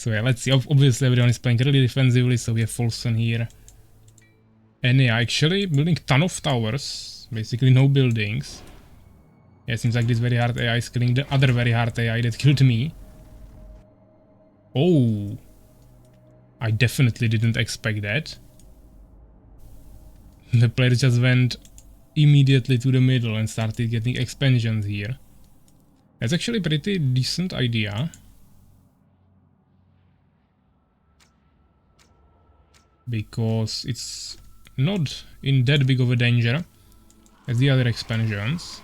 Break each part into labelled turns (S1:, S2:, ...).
S1: So yeah, let's see. Obviously everyone is playing really defensively, so we have Folson here. And yeah, actually building ton of towers. Basically no buildings. Yeah, seems like this very hard AI is killing the other very hard AI that killed me. Oh. I definitely didn't expect that. The player just went immediately to the middle and started getting expansions here. That's actually a pretty decent idea. Because it's not in that big of a danger as the other expansions.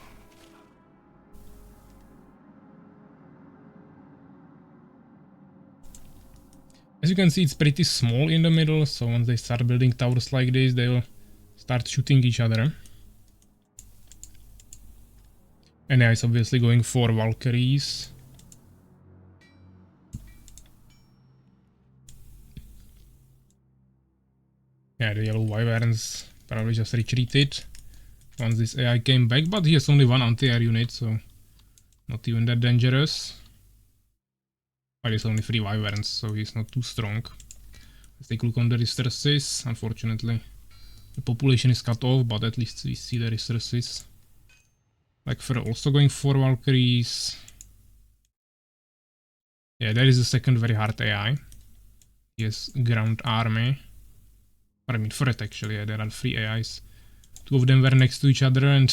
S1: As you can see, it's pretty small in the middle, so once they start building towers like this, they will start shooting each other. And yeah, it's obviously going for Valkyries. Yeah, the yellow wyverns probably just retreated once this AI came back, but he has only one anti-air unit, so not even that dangerous. But it's only 3 wyverns, so he's not too strong. Let's take a look on the resources. Unfortunately, the population is cut off, but at least we see the resources. Like for also going for Valkyries. Yeah, there is a second very hard AI. Yes, ground army. I mean, for it actually, yeah, there are 3 AIs. 2 of them were next to each other and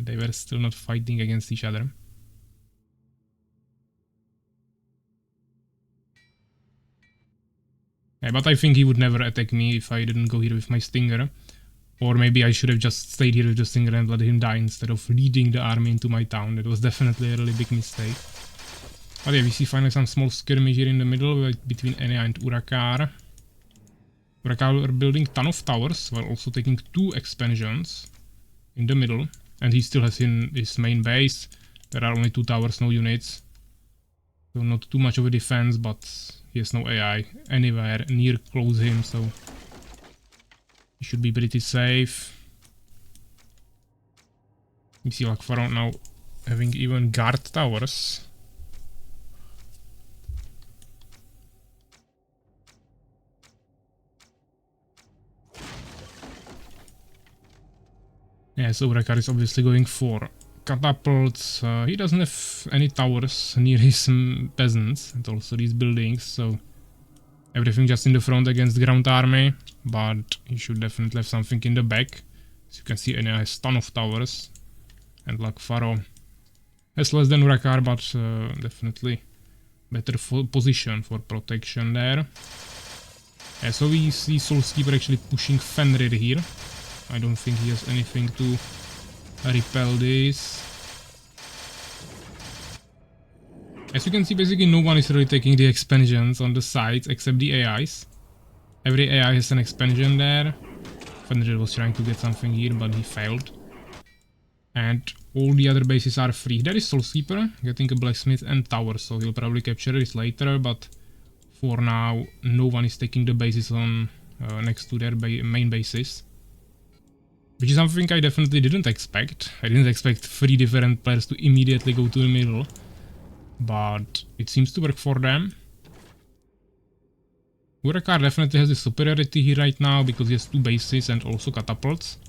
S1: they were still not fighting against each other. Yeah, but I think he would never attack me if I didn't go here with my Stinger. Or maybe I should have just stayed here with the Stinger and let him die instead of leading the army into my town. That was definitely a really big mistake. But yeah, we see finally some small skirmish here in the middle between Enea and Urakar. Urakar are building ton of towers while also taking 2 expansions in the middle. And he still has in his main base. There are only 2 towers, no units. So not too much of a defense, but he has no AI anywhere near close him, so he should be pretty safe. You see like Pharaoh now having even guard towers. Yeah, so Urakar is obviously going for catapults. He doesn't have any towers near his peasants and also these buildings, so everything just in the front against ground army, but he should definitely have something in the back. As you can see, Enea has ton of towers, and like Pharaoh has less than Urakar, but definitely better position for protection there. Yeah, so we see Soulskeeper actually pushing Fenrir here. I don't think he has anything to repel this. As you can see, basically no one is really taking the expansions on the sides except the AIs. Every AI has an expansion there. Fenrir was trying to get something here, but he failed. And all the other bases are free. There is Soulskeeper getting a blacksmith and tower, so he'll probably capture this later, but for now no one is taking the bases on next to their main bases. Which is something I definitely didn't expect. I didn't expect 3 different players to immediately go to the middle. But it seems to work for them. Urakar definitely has the superiority here right now because he has 2 bases and also catapults.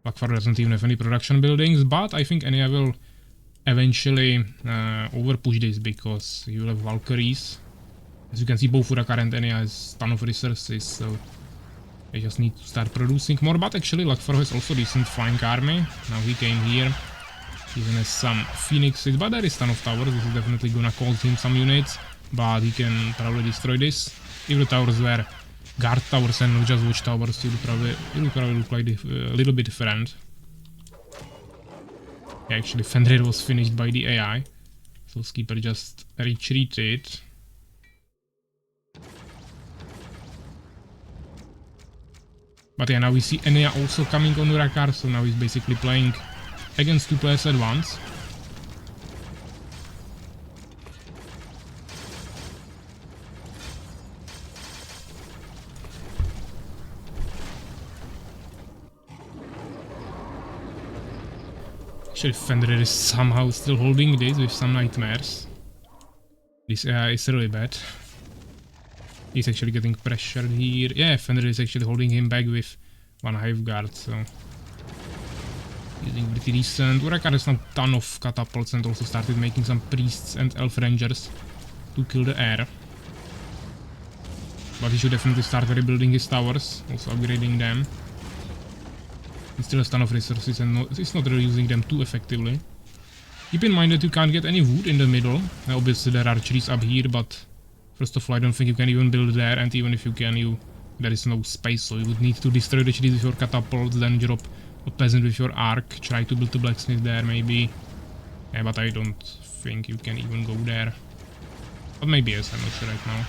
S1: Lakfar doesn't even have any production buildings, but I think Enea will eventually overpush this because he will have Valkyries. As you can see, both Urakar and Enea has ton of resources, so they just need to start producing more. But actually Lakfar has also decent flying army. Now he came here. He even has some phoenixes, but there is ton of towers. This is definitely gonna cost him some units, but he can probably destroy this. If the towers were guard towers and not just watch towers, it would probably look like a little bit different. Yeah, actually Fenrir was finished by the AI. Soulskeeper just retreated. But yeah, now we see Enea also coming on Urakar, so now he's basically playing against 2 players at once. Actually, Fenrir is somehow still holding this with some nightmares. This AI is really bad. He's actually getting pressured here. Yeah, Fenrir is actually holding him back with one hive guard, so using pretty decent. Urakar has now a ton of catapults and also started making some priests and elf rangers to kill the air. But he should definitely start rebuilding his towers, also upgrading them. He still has a ton of resources and he's not really using them too effectively. Keep in mind that you can't get any wood in the middle. Now, obviously there are trees up here, but first of all I don't think you can even build there, and even if you can, there is no space, so you would need to destroy the trees with your catapults, then drop a peasant with your arc, try to build a blacksmith there maybe. Yeah, but I don't think you can even go there. But maybe yes, I'm not sure right now.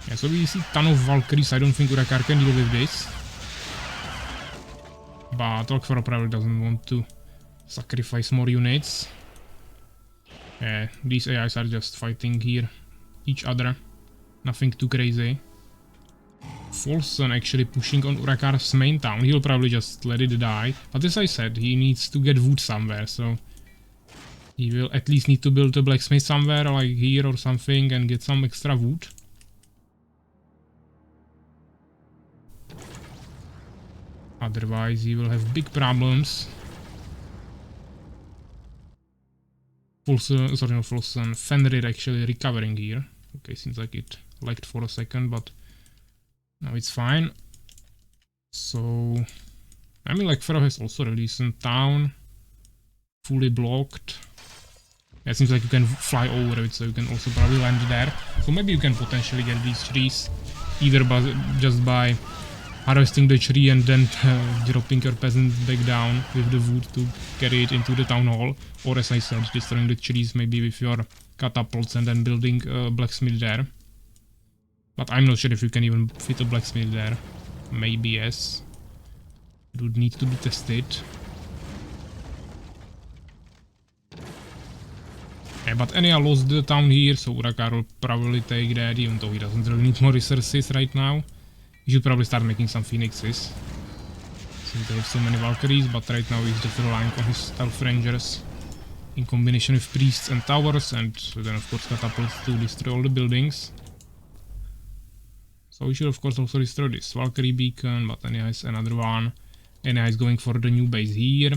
S1: Yeah, so we see a ton of Valkyries. I don't think Urakar can deal with this. But Lakfaro probably doesn't want to sacrifice more units. Yeah, these AIs are just fighting here each other. Nothing too crazy. Folson actually pushing on Urakar's main town. He'll probably just let it die. But as I said, he needs to get wood somewhere, so he will at least need to build a blacksmith somewhere, like here or something, and get some extra wood. Otherwise, he will have big problems. Folson, sorry, no, Folson, Fenrir actually recovering here. Okay, seems like it lagged for a second, but now it's fine. So, I mean, like, Faro has also a decent town. Fully blocked. Yeah, it seems like you can fly over it, so you can also probably land there. So maybe you can potentially get these trees either just by harvesting the tree and then dropping your peasants back down with the wood to carry it into the town hall, or as I said, destroying the trees maybe with your catapults and then building a blacksmith there. But I'm not sure if you can even fit a blacksmith there. Maybe yes. It would need to be tested. Yeah, but Enya lost the town here, so Urakar will probably take that, even though he doesn't really need more resources right now. He should probably start making some phoenixes, since they have so many Valkyries, but right now he's just relying on his elf rangers in combination with priests and towers, and then of course catapults to destroy all the buildings. So we should of course also destroy this Valkyrie beacon, but Enya has another one. Enya is going for the new base here.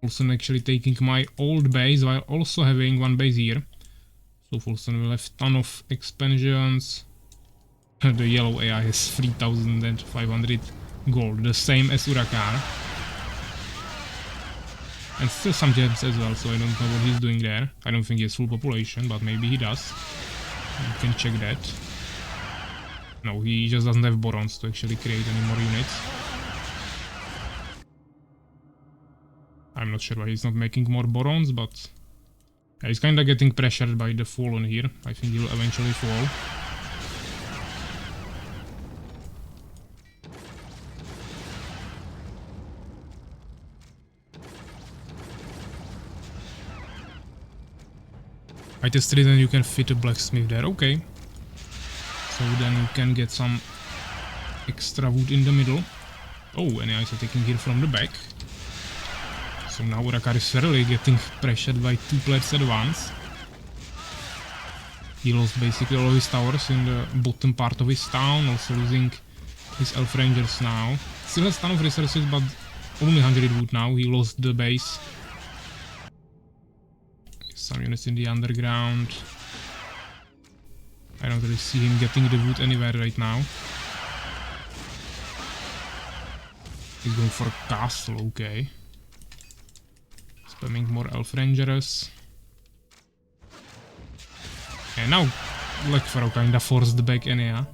S1: Also actually taking my old base while also having one base here. So Folson will have a ton of expansions. The yellow AI has 3,500 gold, the same as Urakar. And still some gems as well, so I don't know what he's doing there. I don't think he has full population, but maybe he does. You can check that. No, he just doesn't have borons to actually create any more units. I'm not sure why he's not making more borons, but yeah, he's kinda getting pressured by the Fallen here. I think he'll eventually fall. I tested it and you can fit a blacksmith there, okay. So then you can get some extra wood in the middle. Oh, and I'm taking here from the back. So now Urakar is really getting pressured by two players at once. He lost basically all of his towers in the bottom part of his town, also losing his elf rangers now. Still has a ton of resources, but only 100 wood now. He lost the base. Some units in the underground. I don't really see him getting the wood anywhere right now. He's going for a castle, okay. Spamming more elf rangers. And now Lakfaro kinda forced back Enya.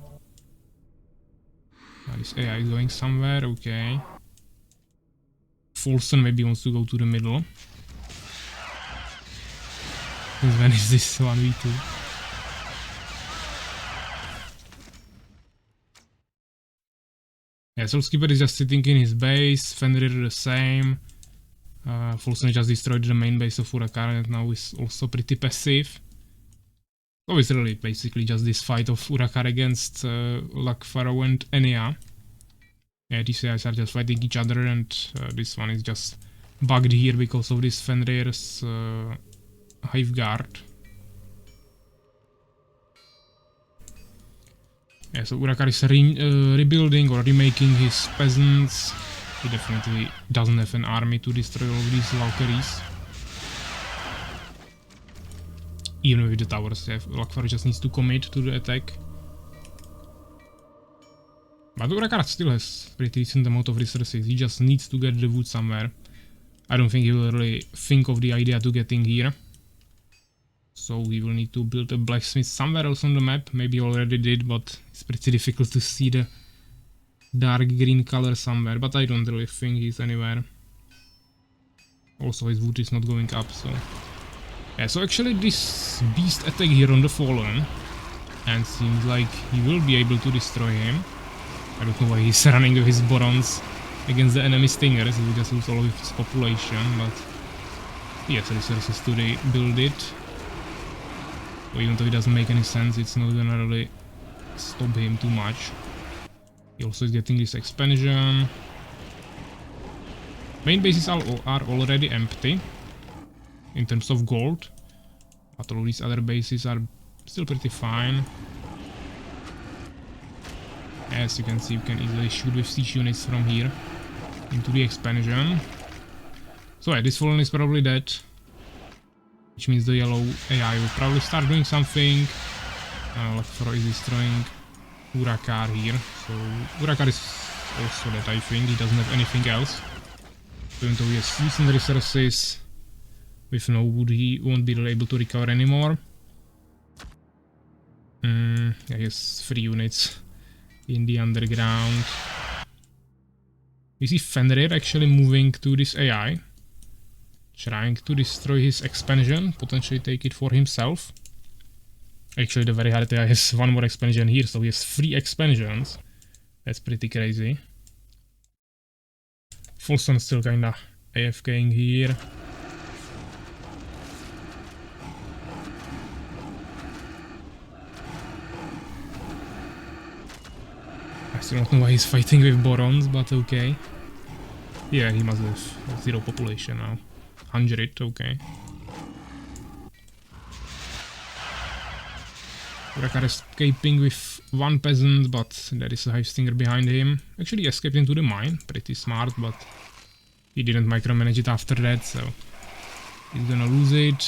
S1: Now this AI is going somewhere, okay. Folson maybe wants to go to the middle. Since when is this 1v2? Yeah, Soulskipper is just sitting in his base, Fenrir the same. Folson just destroyed the main base of Urakar and now is also pretty passive. So it's really basically just this fight of Urakar against Lakfaro and Enya. Yeah, these guys are just fighting each other, and this one is just bugged here because of this Fenrir's Hive Guard. Yeah, so Urakar is rebuilding or remaking his peasants. He definitely doesn't have an army to destroy all of these Valkyries. Even with the towers, yeah, Lakfar just needs to commit to the attack. But Urakar still has pretty decent amount of resources, he just needs to get the wood somewhere. I don't think he will really think of the idea to getting here. So we will need to build a blacksmith somewhere else on the map. Maybe he already did, but it's pretty difficult to see the dark green color somewhere. But I don't really think he's anywhere. Also his wood is not going up, so... Yeah, so actually this beast attack here on the Fallen. And seems like he will be able to destroy him. I don't know why he's running with his Borons against the enemy Stingers. He will just lose all of his population, but... He has resources to rebuild it. So even though it doesn't make any sense, it's not gonna really stop him too much. He also is getting this expansion. Main bases are already empty in terms of gold, but all these other bases are still pretty fine. As you can see, you can easily shoot with siege units from here into the expansion. So yeah, this Fallen is probably dead. Which means the yellow AI will probably start doing something. Lakfaro is destroying Urakar here. So Urakar is also dead, I think. He doesn't have anything else. Even though he has decent resources, with no wood he won't be able to recover anymore. Yeah, he has 3 units in the underground. We see Fenrir actually moving to this AI. Trying to destroy his expansion, potentially take it for himself. Actually, the very hard AI has 1 more expansion here, so he has 3 expansions. That's pretty crazy. Folson still kinda AFKing here. I still don't know why he's fighting with Borons, but okay. Yeah, he must have 0 population now. 100, okay. Urakar escaping with 1 peasant, but there is a Hive Stinger behind him. Actually, he escaped into the mine, pretty smart, but he didn't micromanage it after that, so he's gonna lose it.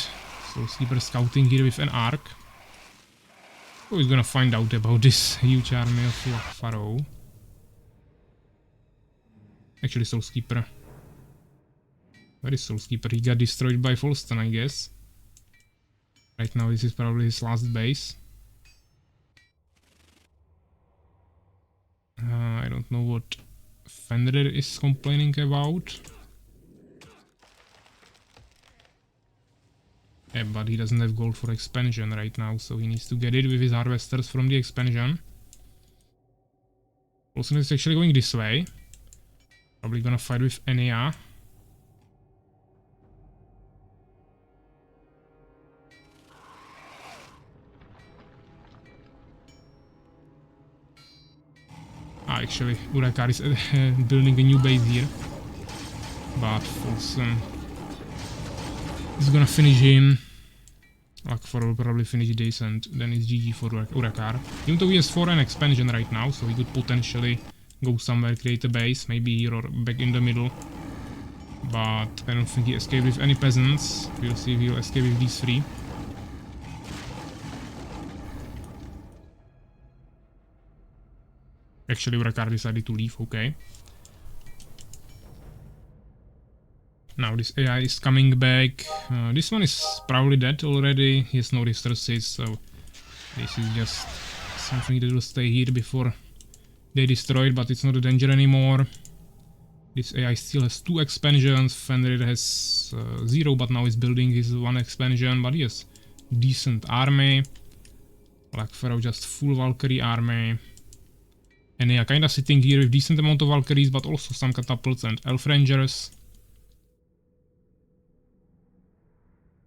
S1: So Sleeper scouting here with an arc. So he's gonna find out about this huge army of Lakfaro. Actually, Soulskeeper. Where is Soulskeeper? He got destroyed by Folston, I guess. Right now this is probably his last base. I don't know what Fenrir is complaining about. Yeah, but he doesn't have gold for expansion right now, so he needs to get it with his harvesters from the expansion. Folston is actually going this way. Probably gonna fight with Enya. Actually, Urakar is building a new base here. But Folston is gonna finish him. Lakfaro will probably finish this and then it's GG for Urakar. Even though he has 4 expansion right now, so he could potentially go somewhere, create a base, maybe here or back in the middle. But I don't think he escaped with any peasants. We'll see if he'll escape with these 3. Actually, Urakar decided to leave, okay. Now this AI is coming back. This one is probably dead already. He has no resources, so this is just something that will stay here before they destroy it, but it's not a danger anymore. This AI still has 2 expansions. Fenrir has 0, but now he's building his 1 expansion, but he has decent army. Lakfaro just full Valkyrie army. And they are kinda sitting here with decent amount of Valkyries, but also some catapults and Elf Rangers.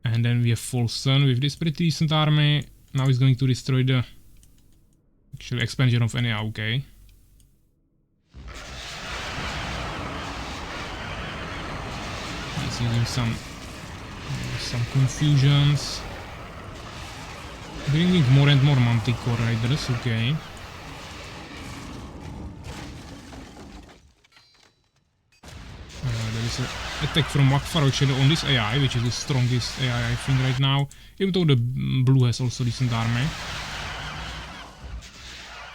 S1: And then we have Folston with this pretty decent army. Now he's going to destroy the actual expansion of Enya, okay. He's using some some confusions. Bringing more and more Manticore Riders, okay. There is an attack from Wakfaro Shadow on this AI, which is the strongest AI I think right now, even though the blue has also decent army.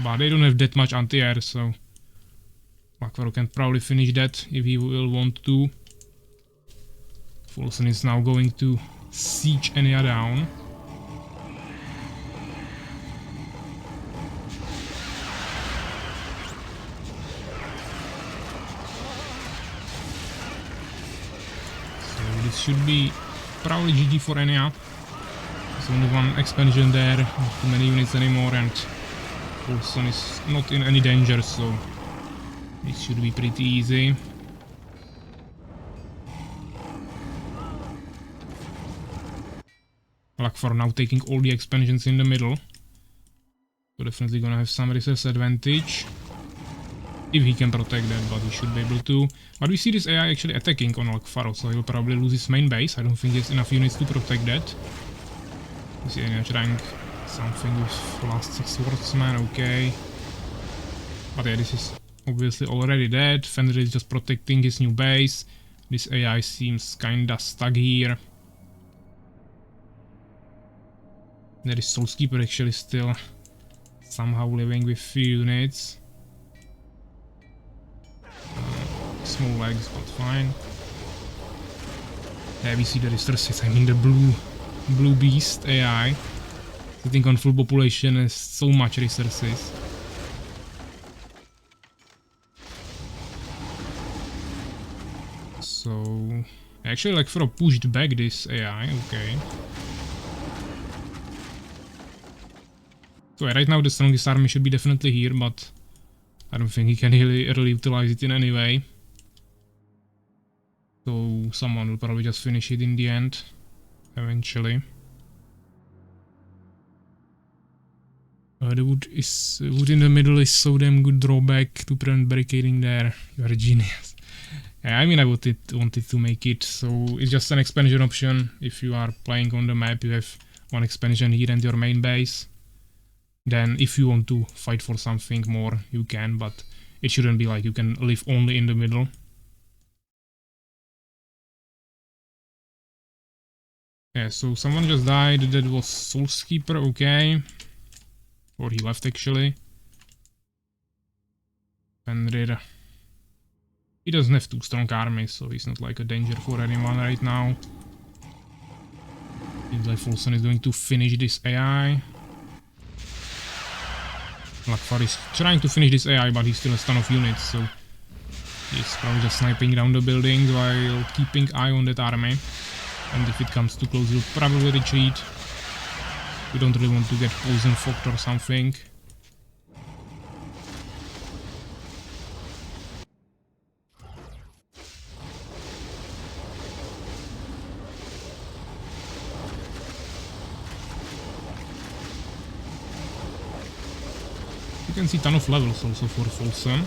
S1: But they don't have that much anti-air, so Wakfaro can probably finish that if he will want to. Folson is now going to siege Enya down. So this should be probably GG for Enya. There's only one expansion there, not too many units anymore, and Folson is not in any danger, so this should be pretty easy. Wakfaro now taking all the expansions in the middle. So definitely gonna have some resource advantage. If he can protect that, but he should be able to. But we see this AI actually attacking on Wakfaro, so he'll probably lose his main base. I don't think he has enough units to protect that. You see Enya trying something with last 6 swordsmen, okay. But yeah, this is obviously already dead. Fenrir is just protecting his new base. This AI seems kinda stuck here. There is Soulskeeper actually still somehow living with few units. Small legs, but fine. Yeah, we see the resources. I mean the blue beast AI sitting on full population has so much resources. So actually like for a pushed back this AI, okay. So yeah, right now the strongest army should be definitely here, but I don't think he can really utilize it in any way. So someone will probably just finish it in the end, eventually. The wood in the middle is so damn good drawback to prevent barricading there. You are a genius. Yeah, I mean I wanted to make it so it's just an expansion option. If you are playing on the map, you have one expansion here and your main base. Then if you want to fight for something more, you can, but it shouldn't be like you can live only in the middle. Yeah, so someone just died, that was Soulskeeper, okay. Or he left actually. Fenrir. He doesn't have too strong armies, so he's not like a danger for anyone right now. Seems like Folson is going to finish this AI. Wakfaro is trying to finish this AI, but he still has a ton of units, so he's probably just sniping down the buildings while keeping eye on that army. And if it comes too close, he'll probably retreat. We don't really want to get poison fogged or something. You can see ton of levels also for Folson.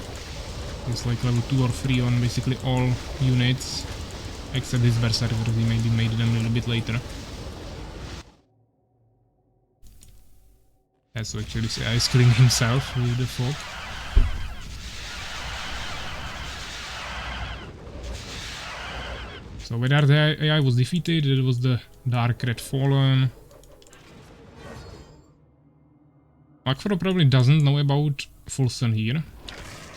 S1: It's like level 2 or 3 on basically all units, except his Berserker, he maybe made them a little bit later. Yeah, so actually this AI is killing himself with the fog. So whether the AI was defeated, it was the Dark Red Fallen. Wakfaro probably doesn't know about Folson here,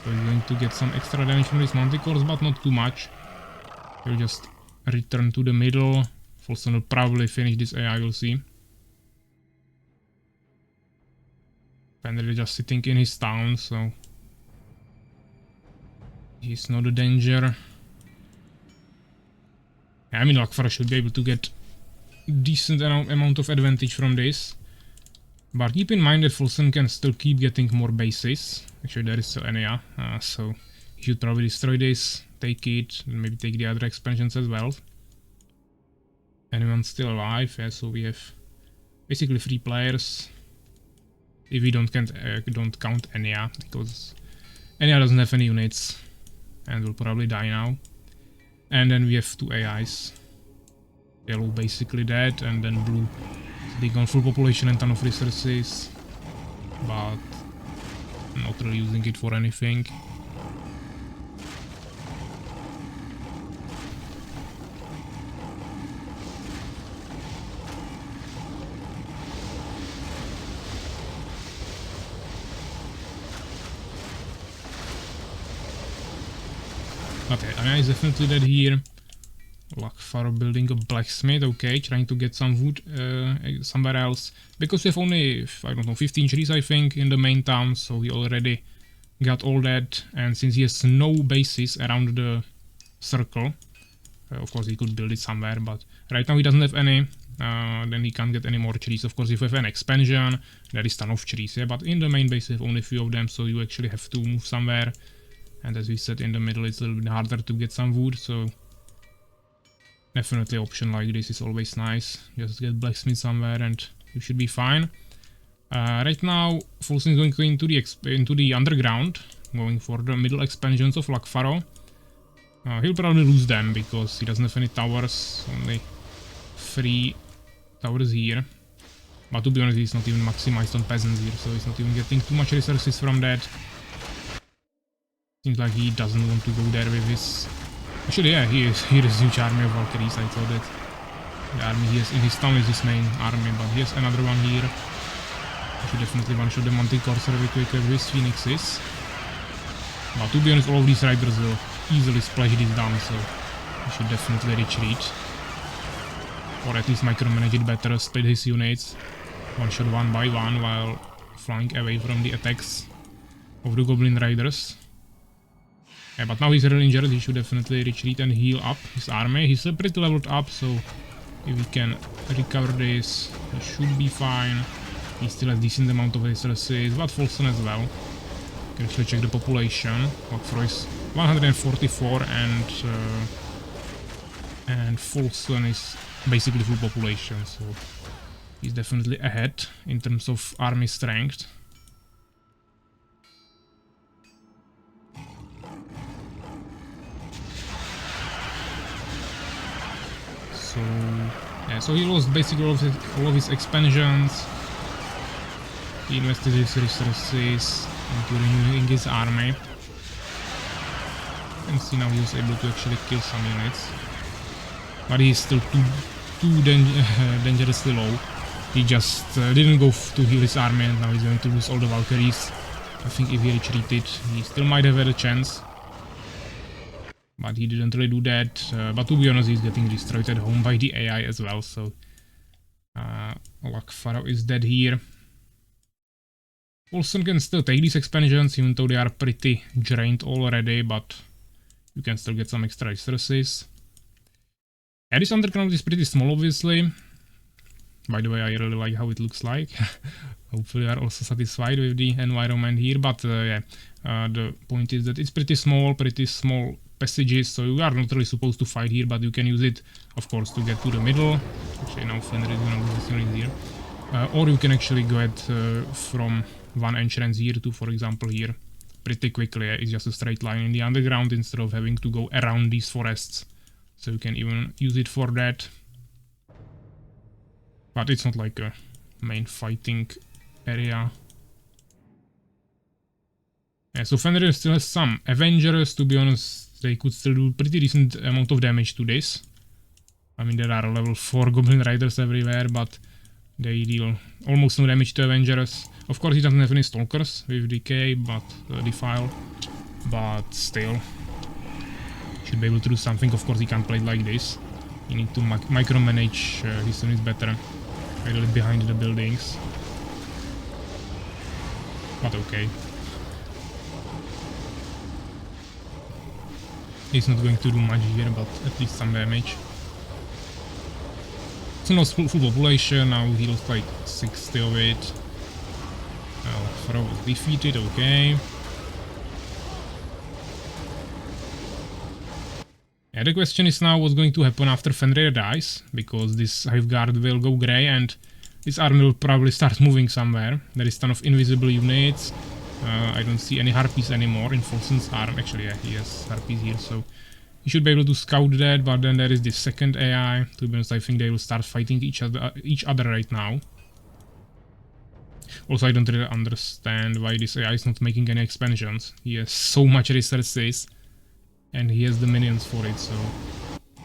S1: so he's going to get some extra damage from his Manticores, but not too much. He'll just return to the middle. Folson will probably finish this AI, we'll see. Fenrir is just sitting in his town, so he's not a danger. Yeah, I mean Wakfaro should be able to get decent amount of advantage from this. But keep in mind that Folson can still keep getting more bases. Actually, there is still Enya, so he should probably destroy this, take it, and maybe take the other expansions as well. Anyone's still alive? Yeah, so we have basically 3 players. If we don't count Enya, because Enya doesn't have any units and will probably die now. And then we have 2 AIs. Yellow basically dead, and then blue taking on full population and ton of resources, but not really using it for anything. Okay, Anya is definitely dead here. Lakfaro building a blacksmith, okay, trying to get some wood somewhere else. Because we have only, I don't know, 15 trees I think in the main town, so he already got all that. And since he has no bases around the circle, of course he could build it somewhere, but right now he doesn't have any. Then he can't get any more trees. Of course, if you have an expansion, there is ton of trees, yeah, but in the main base you have only a few of them, so you actually have to move somewhere. And as we said, in the middle it's a little bit harder to get some wood, so definitely option like this is always nice. Just get blacksmith somewhere and you should be fine. Right now, Folsom is going into the underground, going for the middle expansions of Lakfaro. He'll probably lose them because he doesn't have any towers, only 3 towers here. But to be honest, he's not even maximized on peasants here, so he's not even getting too much resources from that. Seems like he doesn't want to go there with his... Actually, yeah, he is a huge army of Valkyries. I thought that the army he has in his town is his main army, but he has another one here. I should definitely one-shot the Manticore very quickly with his Phoenixes. But to be honest, all of these riders will easily splash this down, so he should definitely retreat. Or at least micromanage it better, split his units, one-shot one by one while flying away from the attacks of the Goblin Riders. Yeah, but now he's really injured, he should definitely retreat and heal up his army. He's pretty leveled up, so if he can recover this, he should be fine. He still has decent amount of resources, but Folsom as well. You can actually check the population. Lakfaro is 144 and Folsom is basically full population, so he's definitely ahead in terms of army strength. So, yeah, so he lost basically all of his expansions. He invested his resources into renewing his army. And see now he was able to actually kill some units. But he's still too dangerously low. He just didn't go to heal his army, and now he's going to lose all the Valkyries. I think if he retreated, he still might have had a chance. But he didn't really do that. But to be honest, he's getting destroyed at home by the AI as well, so Lakfaro is dead here. Folsom can still take these expansions, even though they are pretty drained already, but you can still get some extra resources. Yeah, this underground is pretty small, obviously. By the way, I really like how it looks like. Hopefully you are also satisfied with the environment here, but yeah, the point is that it's pretty small passages, so you are not really supposed to fight here, but you can use it, of course, to get to the middle. Actually, now Fenrir is gonna lose his unit here. Or you can actually go ahead from one entrance here to, for example, here pretty quickly. It's just a straight line in the underground instead of having to go around these forests. So you can even use it for that. But it's not like a main fighting area. Yeah, so Fenrir still has some Avengers. To be honest, they could still do pretty decent amount of damage to this. I mean, there are level 4 Goblin Riders everywhere, but they deal almost no damage to Avengers. Of course, he doesn't have any Stalkers with Decay, but Defile. But still, should be able to do something. Of course, he can't play it like this. You need to micromanage his units better. A little behind the buildings. But okay. He's not going to do much here, but at least some damage. So now full population, now he lost like 60 of it. Lakfaro was defeated, okay. Yeah, the question is now what's going to happen after Fenrir dies, because this Hive Guard will go grey and this army will probably start moving somewhere. There is a ton of invisible units. I don't see any Harpies anymore in Folsom's arm. Actually, yeah, he has Harpies here, so he should be able to scout that, but then there is this second AI. To be honest, I think they will start fighting each other right now. Also, I don't really understand why this AI is not making any expansions. He has so much resources, and he has the minions for it, so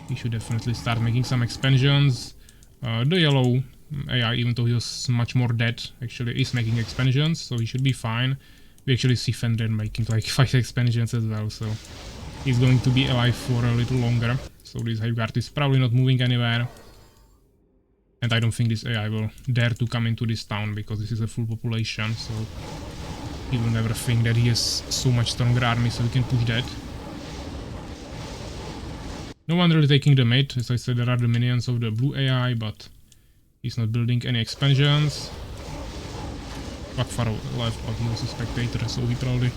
S1: he should definitely start making some expansions. The yellow AI, even though he was much more dead, actually is making expansions, so he should be fine. We actually see Fenrir making like 5 expansions as well, so he's going to be alive for a little longer. So this Hive Guard is probably not moving anywhere. And I don't think this AI will dare to come into this town, because this is a full population, so he will never think that he has so much stronger army, so he can push that. No one really taking the mid. As I said, there are the minions of the blue AI, but he's not building any expansions. But far left, but he was a spectator, so he probably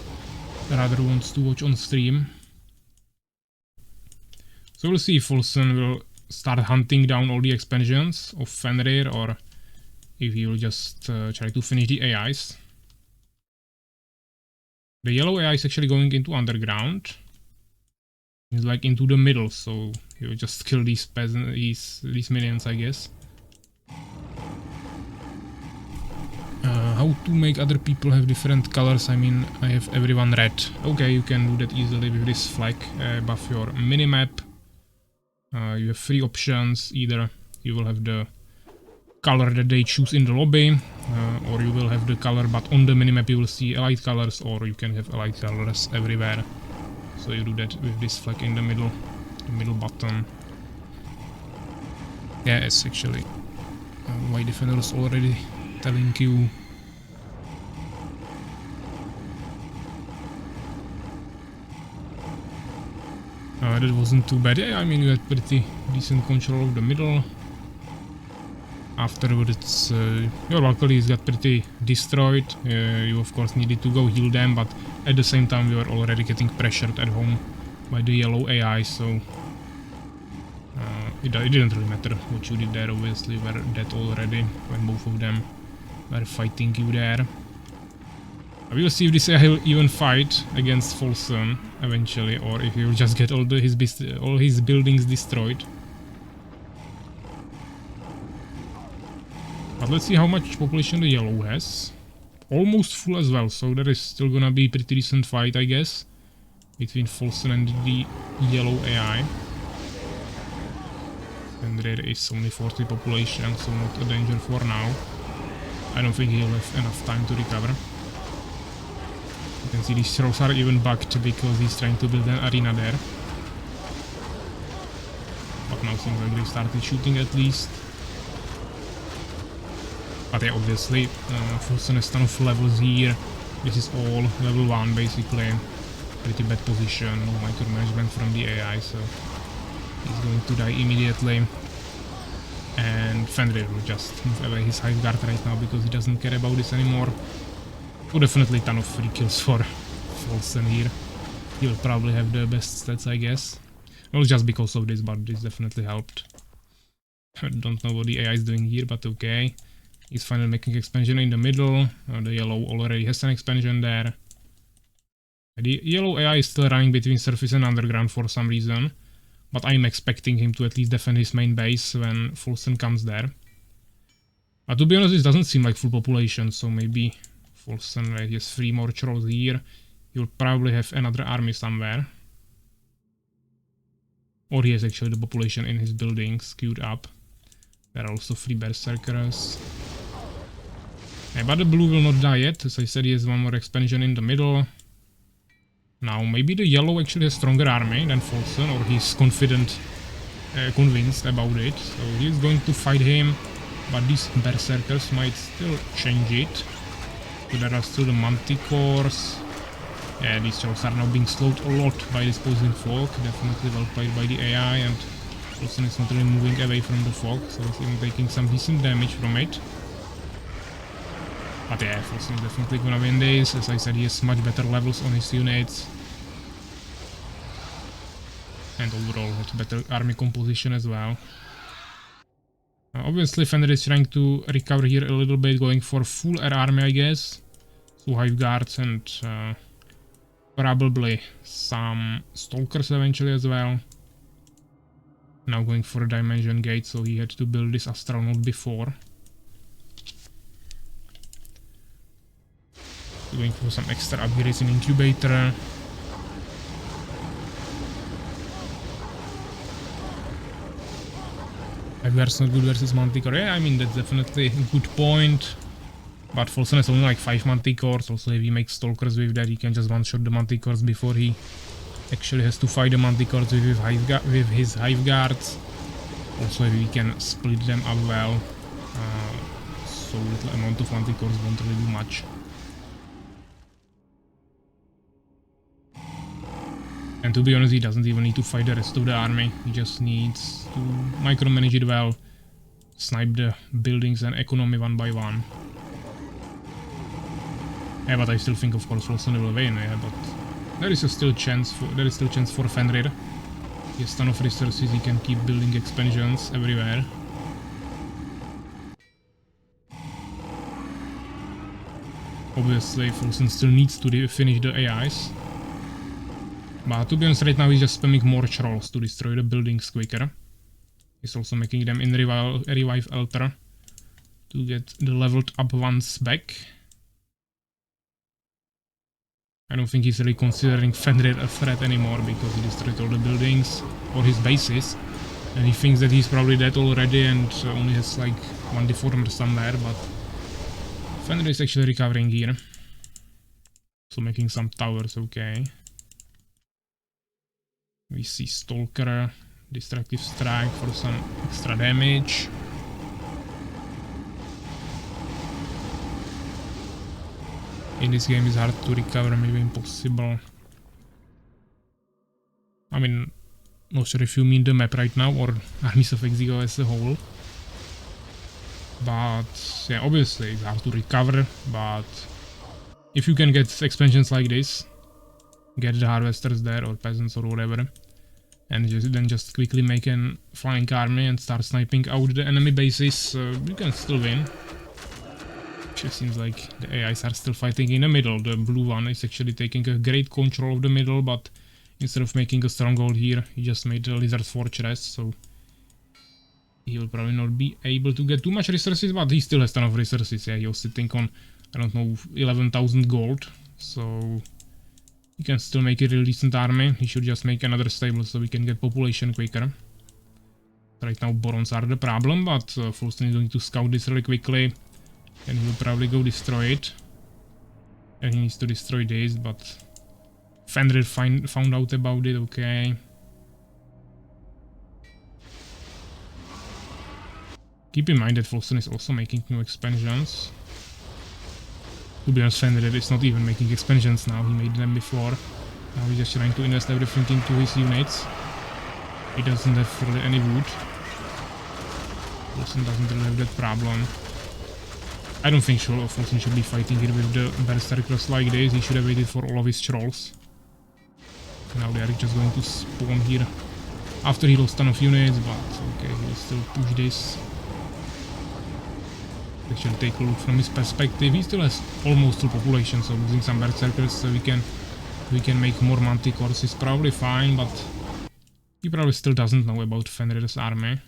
S1: rather wants to watch on stream. So we'll see if Folsen will start hunting down all the expansions of Fenrir, or if he will just try to finish the AIs. The yellow AI is actually going into underground. He's like into the middle, so he will just kill these these minions, I guess. How to make other people have different colors? I mean, I have everyone red. Okay, you can do that easily with this flag above your minimap. You have 3 options. Either you will have the color that they choose in the lobby, or you will have the color but on the minimap you will see allied colors, or you can have allied colors everywhere. So you do that with this flag in the middle button. Yeah, it's actually White Defender is already telling you. That wasn't too bad. Yeah, I mean, you had pretty decent control of the middle. Afterwards, your Valkyries got pretty destroyed. You of course needed to go heal them, but at the same time you were already getting pressured at home by the yellow AI, so it didn't really matter what you did there. Obviously, you were dead already when both of them were fighting you there. We will see if this AI will even fight against Folsen eventually, or if he will just get all his buildings destroyed. But let's see how much population the yellow has. Almost full as well, so there is still gonna be a pretty decent fight, I guess, between Folsen and the yellow AI. And there is only 40 population, so not a danger for now. I don't think he'll have enough time to recover. You can see these throws are even bugged because he's trying to build an arena there. But now seems like they started shooting at least. But yeah, obviously, Folsen has ton of levels here. This is all level 1 basically. Pretty bad position, no micromanagement from the AI, so he's going to die immediately. And Fenrir will just move away his Hive Guard right now because he doesn't care about this anymore. So definitely ton of free kills for Folsen here. He'll probably have the best stats, I guess. Not just because of this, but this definitely helped. I don't know what the AI is doing here, but okay. He's finally making expansion in the middle. The yellow already has an expansion there. The yellow AI is still running between surface and underground for some reason. But I'm expecting him to at least defend his main base when Folsen comes there. But to be honest, this doesn't seem like full population, so maybe Folsen, he has 3 more trolls here. He'll probably have another army somewhere. Or he has actually the population in his buildings queued up. There are also 3 berserkers. Yeah, but the blue will not die yet. As I said, he has 1 more expansion in the middle. Now, maybe the yellow actually has stronger army than Folsen, or he's convinced about it. So he's going to fight him, but these berserkers might still change it. So there are still the manticores. Yeah, these trolls are now being slowed a lot by this opposing fog. Definitely well played by the AI, and Folsen is not really moving away from the fog, so he's even taking some decent damage from it. But yeah, Folsen is definitely gonna win this. As I said, he has much better levels on his units. And overall has better army composition as well. Obviously Fenrir is trying to recover here a little bit, going for full air army, I guess. So Hive Guards and probably some Stalkers eventually as well. Now going for a dimension gate, so he had to build this astronaut before. Going for some extra upgrades in incubator. Hiveguard's not good versus Manticore. Yeah, I mean that's definitely a good point. But Folsom has only like 5 Manticores. Also if he makes Stalkers with that, he can just one-shot the Manticores before he actually has to fight the Manticores with his Hiveguards. Also if he can split them up well, so little amount of Manticores won't really do much. And to be honest, he doesn't even need to fight the rest of the army. He just needs to micromanage it well, snipe the buildings and economy one by one. Yeah, but I still think, of course, Folsom will win. Yeah, but there is still chance for Fenrir. He has ton of resources. He can keep building expansions everywhere. Obviously, Folsom still needs to finish the AIs. But to be honest, right now he's just spamming more trolls to destroy the buildings quicker. He's also making them in revive altar to get the leveled up ones back. I don't think he's really considering Fenrir a threat anymore because he destroyed all the buildings or his bases. And he thinks that he's probably dead already and only has like one deformer somewhere, but Fenrir is actually recovering here. So making some towers, okay. We see Stalker, Destructive Strike for some extra damage. In this game it's hard to recover, maybe impossible. I mean, not sure if you mean the map right now or Armies of Exigo as a whole. But yeah, obviously it's hard to recover, but if you can get expansions like this, get the harvesters there or peasants or whatever, and then just quickly make a flying army and start sniping out the enemy bases, you can still win. Actually seems like the AIs are still fighting in the middle. The blue one is actually taking a great control of the middle, but instead of making a stronghold here, he just made the Lizard Fortress, so he will probably not be able to get too much resources, but he still has ton of resources. Yeah, he was sitting on, I don't know, 11,000 gold, so he can still make a really decent army. He should just make another stable so we can get population quicker. Right now Borons are the problem, but Folsom is going to scout this really quickly. And he will probably go destroy it. And he needs to destroy this, but Fenrir found out about it, okay. Keep in mind that Folsom is also making new expansions. To be honest, Fenrir is not even making expansions now, he made them before. Now he's just trying to invest everything into his units. He doesn't have really any wood. Folsom doesn't really have that problem. I don't think Folsom should be fighting here with the berserkers like this. He should have waited for all of his trolls. Now they are just going to spawn here after he lost ton of units, but okay, he will still push this. Actually take a look from his perspective. He still has almost full population, so losing some berserkers so we can make more manticores is probably fine, but he probably still doesn't know about Fenrir's army.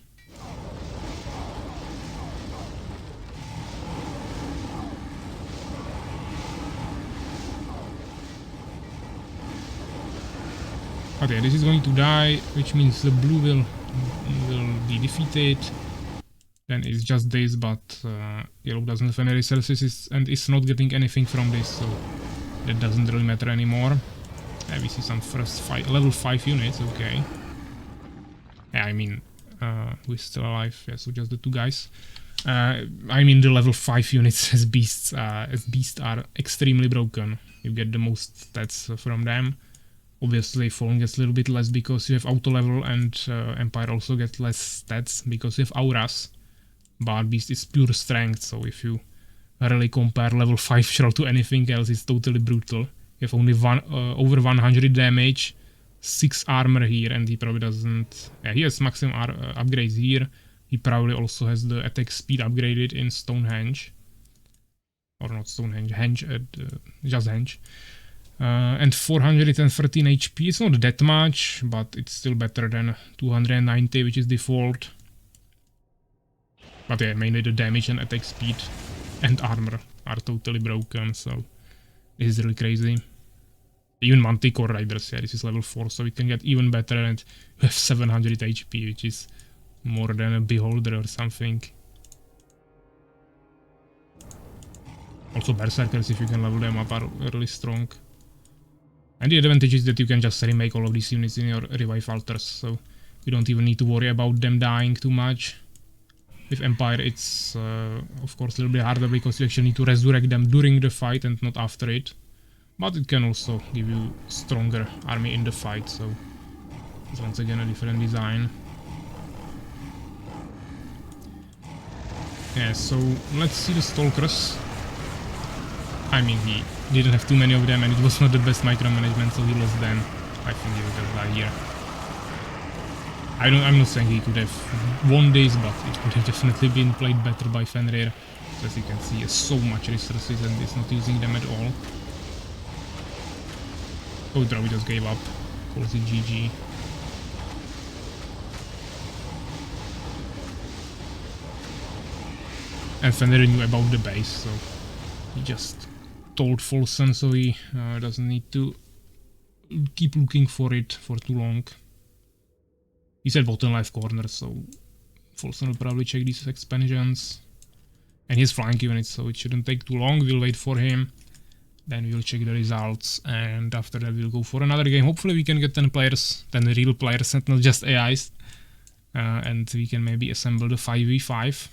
S1: Okay, this is going to die, which means the blue will be defeated. Then it's just this, but yellow doesn't have any resources and is not getting anything from this, so that doesn't really matter anymore. Yeah, we see some first level 5 units, okay. Yeah, I mean, we're still alive, yeah, so just the 2 guys. I mean, the level 5 units as beasts are extremely broken. You get the most stats from them. Obviously, Fallen gets a little bit less because you have auto level, and Empire also gets less stats because you have auras. But Beast is pure strength, so if you really compare level 5 Shroud to anything else, it's totally brutal. You have only over 100 damage, 6 armor here, and he probably doesn't... Yeah, he has maximum upgrades here. He probably also has the attack speed upgraded in Stonehenge. Or not Stonehenge, Henge, just Henge. And 413 HP. It's not that much, but it's still better than 290, which is default. But yeah, mainly the damage and attack speed and armor are totally broken, so this is really crazy. Even Manticore Riders, yeah, this is level 4, so it can get even better, and you have 700 HP, which is more than a Beholder or something. Also Berserkers, if you can level them up, are really strong. And the advantage is that you can just remake all of these units in your revive altars, so you don't even need to worry about them dying too much. With Empire it's of course a little bit harder because you actually need to resurrect them during the fight and not after it. But it can also give you stronger army in the fight, so it's once again a different design. Yeah, so let's see the Stalkers. I mean, he didn't have too many of them and it was not the best micromanagement, so he lost them. I think he will just die here. I'm not saying he could have won this, but it could have definitely been played better by Fenrir. As you can see, he has so much resources and is not using them at all. Oh, Draw just gave up. Calls it GG. And Fenrir knew about the base, so he just told Folsen, so he doesn't need to keep looking for it for too long. He said bottom left corner, so Folsen will probably check these expansions. And he's flank units, so it shouldn't take too long. We'll wait for him. Then we'll check the results, and after that we'll go for another game. Hopefully we can get 10 players, 10 real players and not just AIs. And we can maybe assemble the 5v5.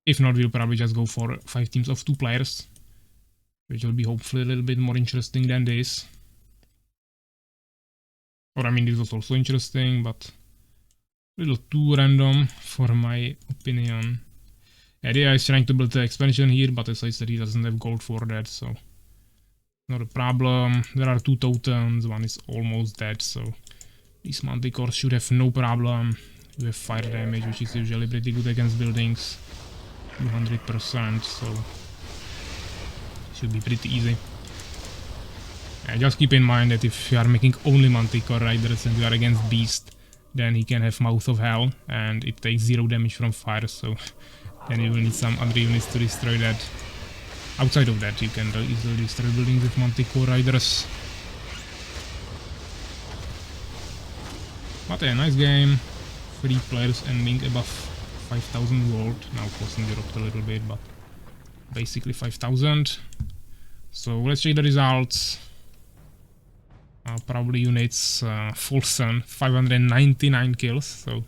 S1: If not, we'll probably just go for 5 teams of 2 players. Which will be hopefully a little bit more interesting than this. Or I mean, this was also interesting, but a little too random for my opinion. Yeah, the AI is trying to build the expansion here, but as I said, he doesn't have gold for that, so not a problem. There are 2 totems, one is almost dead, so these Manticores should have no problem with fire damage, which is usually pretty good against buildings. 200%, so should be pretty easy. Just keep in mind that if you are making only Manticore Riders and you are against Beast, then he can have Mouth of Hell, and it takes 0 damage from fire, so then you will need some other units to destroy that. Outside of that, you can easily destroy buildings with Manticore Riders. But yeah, nice game. 3 players ending above 5,000 gold. Now costing dropped a little bit, but basically 5,000. So let's check the results. Probably units, Folsen, 599 kills, so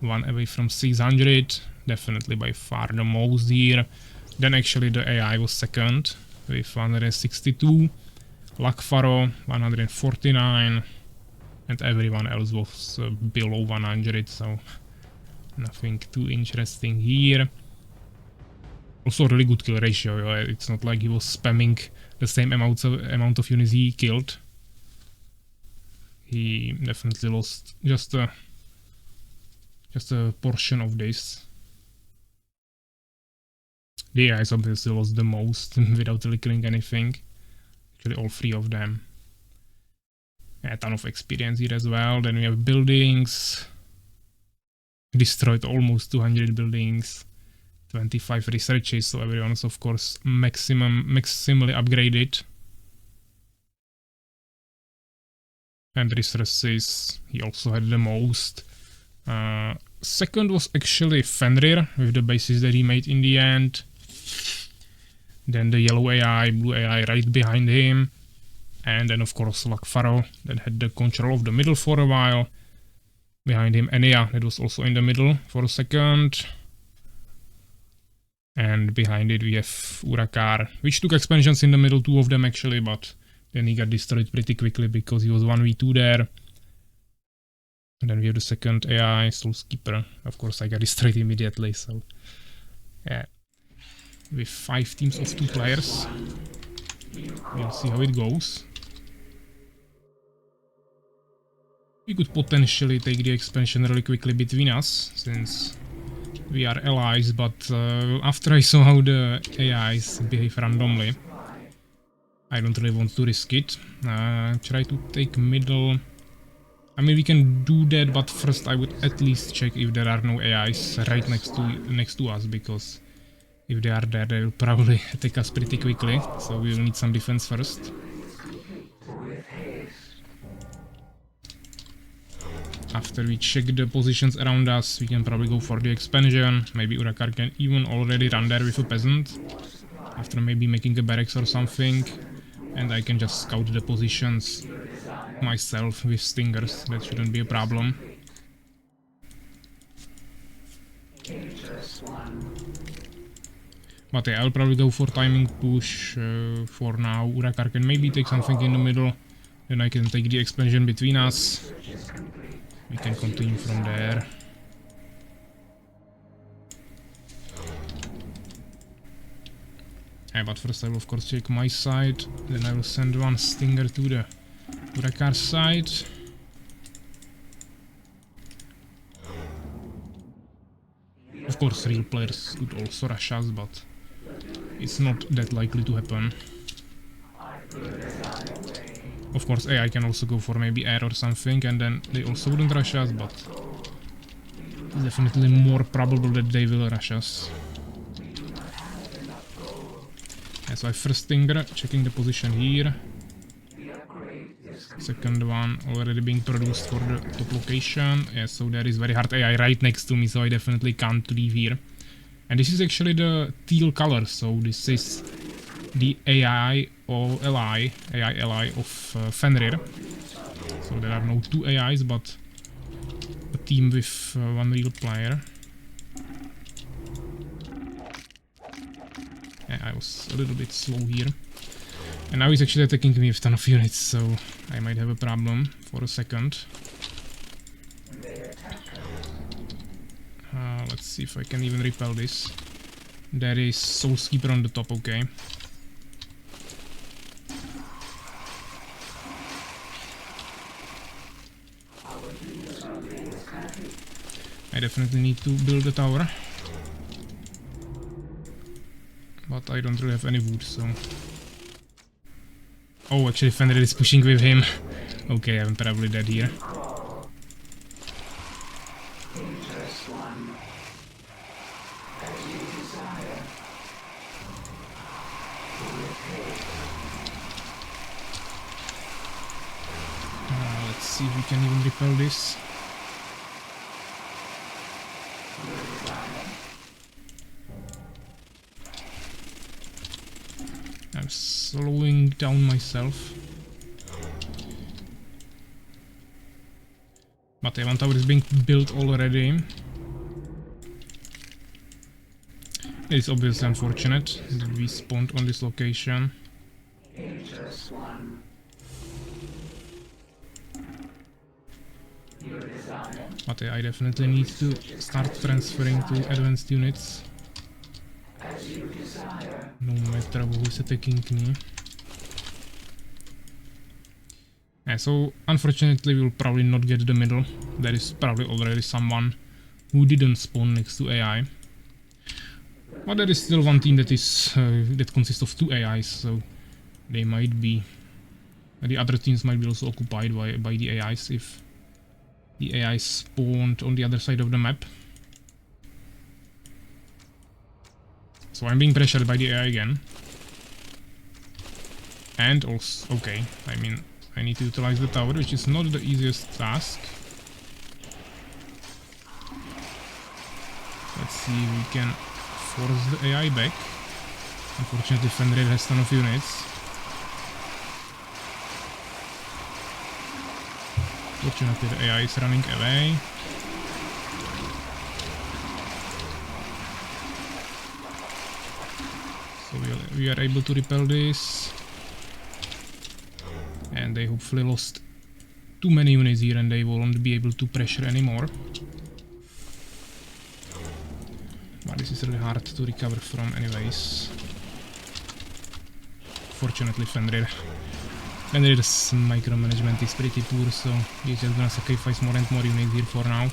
S1: 1 away from 600. Definitely by far the most here. Then actually the AI was second with 162. Lakfaro 149. And everyone else was below 100, so nothing too interesting here. Also really good kill ratio, it's not like he was spamming the same amount of units he killed. He definitely lost just a portion of this. The AIs obviously lost the most without really killing anything. Actually all 3 of them. A ton of experience here as well. Then we have buildings. Destroyed almost 200 buildings. 25 researches, so everyone's of course maximally upgraded. And resources, he also had the most. Second was actually Fenrir, with the bases that he made in the end. Then the yellow AI, blue AI right behind him. And then of course Lakfaro, that had the control of the middle for a while. Behind him Enea, that was also in the middle for a second. And behind it we have Urakar, which took expansions in the middle, 2 of them actually, but then he got destroyed pretty quickly because he was 1v2 there. And then we have the second AI, Soulskeeper. Of course I got destroyed immediately, so yeah. With 5 teams of 2 players. We'll see how it goes. We could potentially take the expansion really quickly between us, since we are allies, but after I saw how the AIs behave randomly, I don't really want to risk it. Try to take middle. I mean, we can do that, but first I would at least check if there are no AIs right next to us, because if they are there, they will probably attack us pretty quickly. So we will need some defense first. After we check the positions around us, we can probably go for the expansion. Maybe Urakar can even already run there with a peasant, after maybe making a barracks or something. And I can just scout the positions myself with stingers. That shouldn't be a problem. But yeah, I'll probably go for timing push for now. Urakar can maybe take something in the middle. Then I can take the expansion between us. We can continue from there. Yeah, but first I will of course check my side. Then I will send one stinger to the Urakar side. Of course real players could also rush us, but it's not that likely to happen. Of course AI can also go for maybe air or something, and then they also wouldn't rush us, but it's definitely more probable that they will rush us. Yeah, so I first stinger, checking the position here. Second one already being produced for the top location. Yeah, so there is very hard AI right next to me, so I definitely can't leave here. And this is actually the teal color, so this is the AI ally of Fenrir. So there are no two AIs, but a team with one real player. Yeah, I was a little bit slow here. And now he's actually attacking me with a ton of units, so I might have a problem for a second. Let's see if I can even repel this. There is Soulskeeper on the top, okay. I definitely need to build a tower. But I don't really have any wood, so... Oh, actually Fenrir is pushing with him. Okay, I'm probably dead here. Let's see if we can even repel this. I'm slowing down myself. But one tower is being built already. It's obviously unfortunate that we spawned on this location. But I definitely need to start transferring to advanced units. No matter who is attacking me. Yeah, so unfortunately we'll probably not get the middle. There is probably already someone who didn't spawn next to AI. But there is still one team that is that consists of two AIs, so they might be... the other teams might be also occupied by the AIs if the AI spawned on the other side of the map. So I'm being pressured by the AI again. And also, okay, I mean, I need to utilize the tower, which is not the easiest task. Let's see if we can force the AI back. Unfortunately, Fenrir has a ton of units. Fortunately, the AI is running away. So we are able to repel this. And they hopefully lost too many units here and they won't be able to pressure anymore. But this is really hard to recover from anyways. Fortunately, Fenrir's micromanagement is pretty poor, so he's just gonna sacrifice more and more units here for now.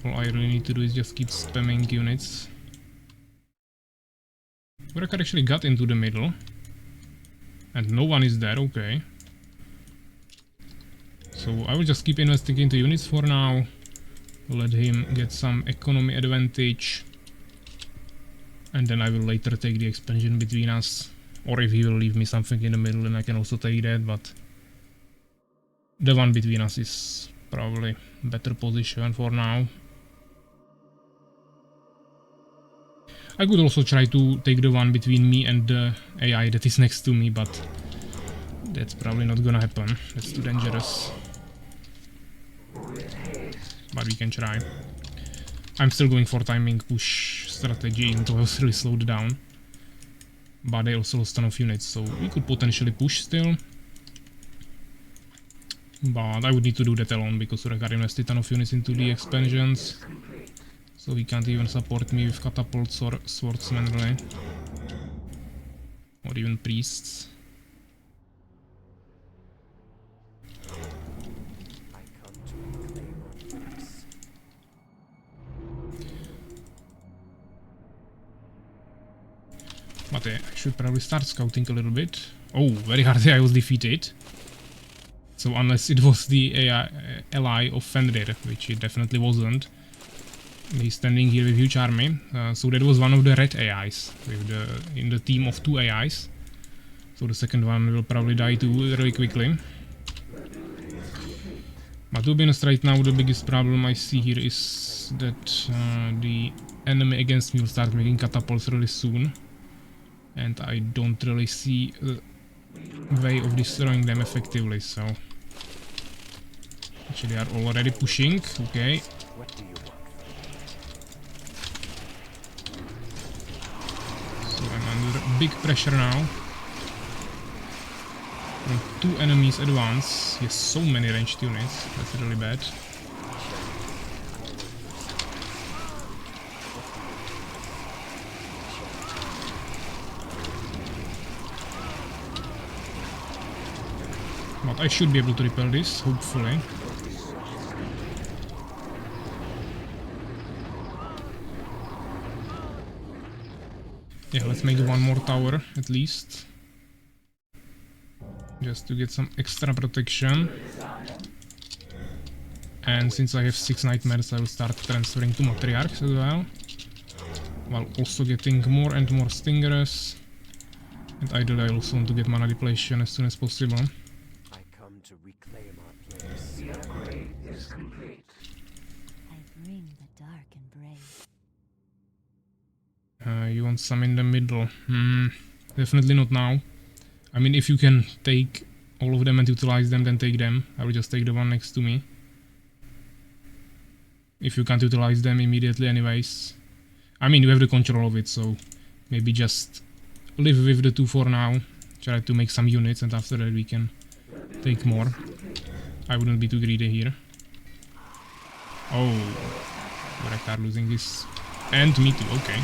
S1: All I really need to do is just keep spamming units. Wrecker actually got into the middle. And no one is there, okay. So I will just keep investing into units for now. Let him get some economy advantage. And then I will later take the expansion between us. Or if he will leave me something in the middle, then I can also take that, but the one between us is probably better position for now. I could also try to take the one between me and the AI that is next to me, but that's probably not gonna happen. That's too dangerous. But we can try. I'm still going for timing push strategy, even though I was really slowed down. But they also lost a ton of units, so we could potentially push still. But I would need to do that alone, because Urekar invested a ton of units into the expansions. So he can't even support me with catapults or swordsmen really. Or even priests. But I should probably start scouting a little bit. Oh, very hardly I was defeated. So unless it was the AI, ally of Fenrir, which it definitely wasn't. He's standing here with huge army. So that was one of the red AIs with in the team of 2 AIs. So the second one will probably die too really quickly. But to be honest, right now the biggest problem I see here is that the enemy against me will start making catapults really soon. And I don't really see a way of destroying them effectively, so... Actually, they are already pushing, okay. So I'm under big pressure now. From 2 enemies at once. He has so many ranged units, that's really bad. But I should be able to repel this, hopefully. Yeah, let's make one more tower, at least. Just to get some extra protection. And since I have 6 nightmares, I will start transferring to matriarchs as well. While also getting more and more stingers. And ideally I also want to get mana depletion as soon as possible.
S2: To reclaim our place. The upgrade is complete.
S3: I bring the dark and brave.
S1: You want some in the middle? Definitely not now. I mean, if you can take all of them and utilize them, then take them. I will just take the one next to me. If you can't utilize them immediately anyways. I mean, you have the control of it, so maybe just live with the 2 for now. Try to make some units, and after that we can take more. I wouldn't be too greedy here. Oh, Urekar losing this. And me too, okay.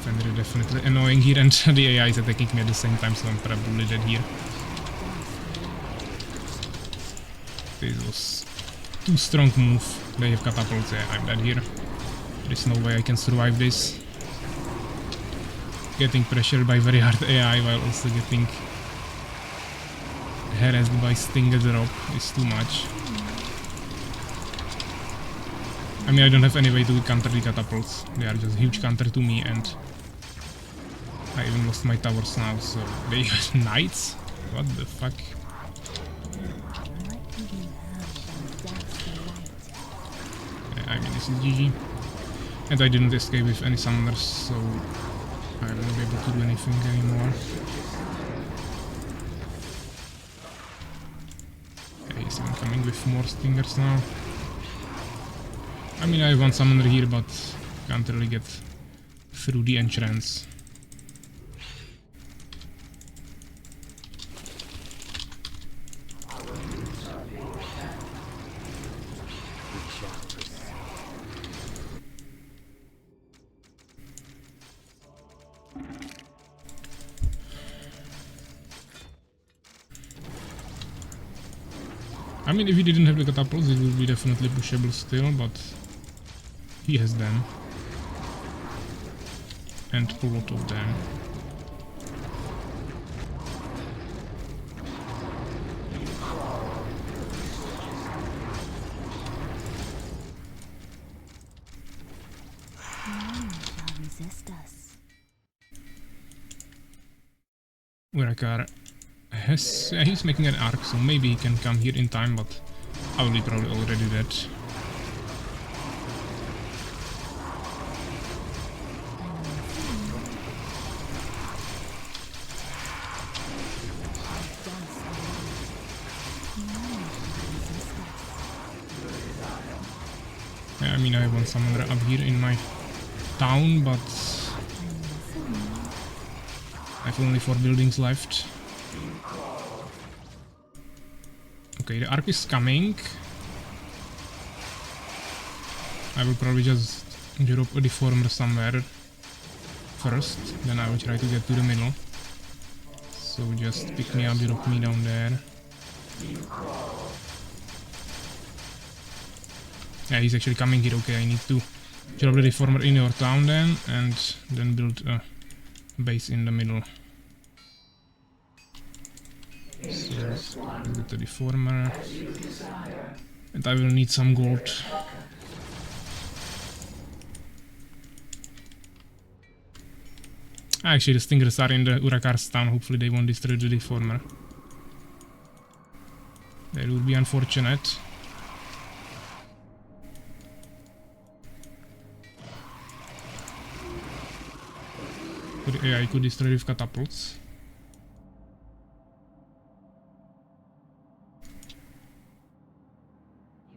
S1: Fenrir definitely annoying here, and the AI is attacking me at the same time, so I'm probably dead here. This was too strong move. They have catapults, yeah, I'm dead here. There's no way I can survive this. Getting pressured by very hard AI while also getting harassed by Stinger drop is too much. I mean, I don't have any way to counter the catapults. They are just huge counter to me, and I even lost my towers now, so they have knights? What the fuck? I mean, this is GG. And I didn't escape with any summoners, so I won't be able to do anything anymore. Okay, he's even coming with more stingers now. I mean, I have one summoner here, but can't really get through the entrance. I mean, if he didn't have the catapults, it would be definitely pushable still, but he has them. And a lot of them.
S3: None shall resist us.
S1: Urakar has... he's making an arc, so maybe he can come here in time, but I will be probably already dead. Yeah, I mean, I have one summoner up here in my town, but I have only 4 buildings left. Okay, the arc is coming. I will probably just drop a deformer somewhere first, then I will try to get to the middle. So just pick me up, drop me down there. Yeah, he's actually coming here. Okay, I need to drop the deformer in your town then, and then build a base in the middle. So, let's get the deformer. And I will need some gold. Actually, the stingers are in the Urakar's town. Hopefully they won't destroy the deformer. That would be unfortunate. Yeah, I could destroy with catapults.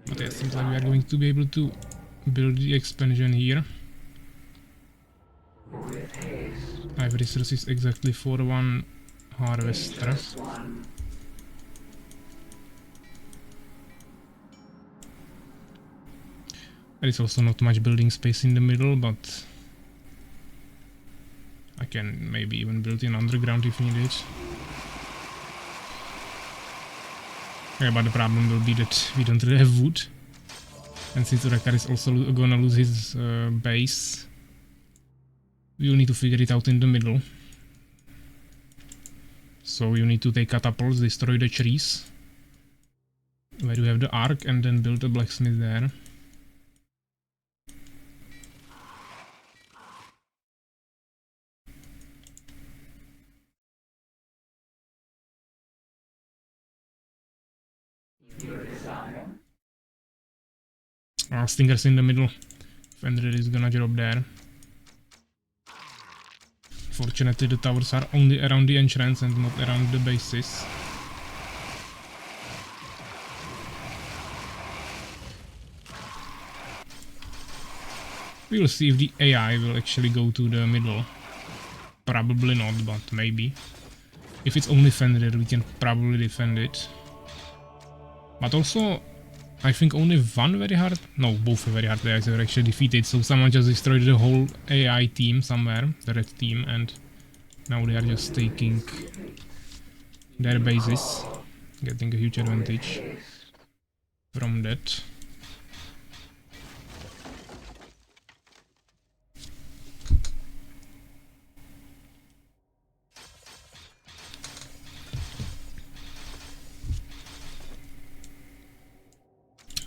S1: But yeah, it seems like we are going to be able to build the expansion here. I have resources exactly for 1 harvester. There is also not much building space in the middle, but I can maybe even build in underground if needed. Yeah, but the problem will be that we don't really have wood. And since Urakar is also gonna lose his base, we will need to figure it out in the middle. So you need to take catapults, destroy the trees, where you have the arc, and then build a blacksmith there. Stingers in the middle. Fender is gonna drop there. Fortunately, the towers are only around the entrance and not around the bases. We will see if the AI will actually go to the middle. Probably not, but maybe. If it's only Fenrir, we can probably defend it. But also, I think only one very hard... No, both very hard AIs were actually defeated, so someone just destroyed the whole AI team somewhere, the red team, and now they are just taking their bases, getting a huge advantage from that.